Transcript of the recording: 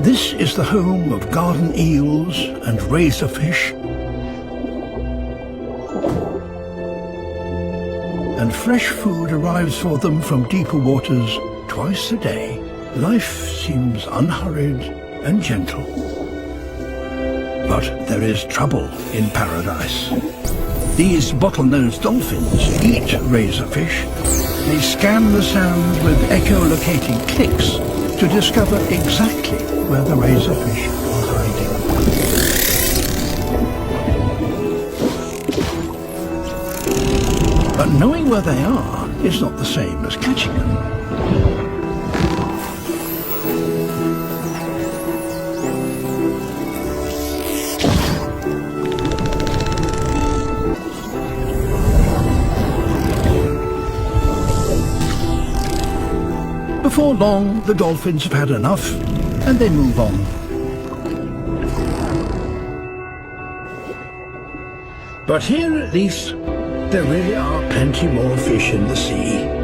This is the home of garden eels and razorfish, and fresh food arrives for them from deeper waters twice a day. Life seems unhurried and gentle. But there is trouble in paradise. These bottlenose dolphins eat razorfish. They scan the sand with echolocating clicks to discover exactly where the razorfish are hiding. But knowing where they are is not the same as catching them. Before long, the dolphins have had enough, and they move on. But here at least, there really are plenty more fish in the sea.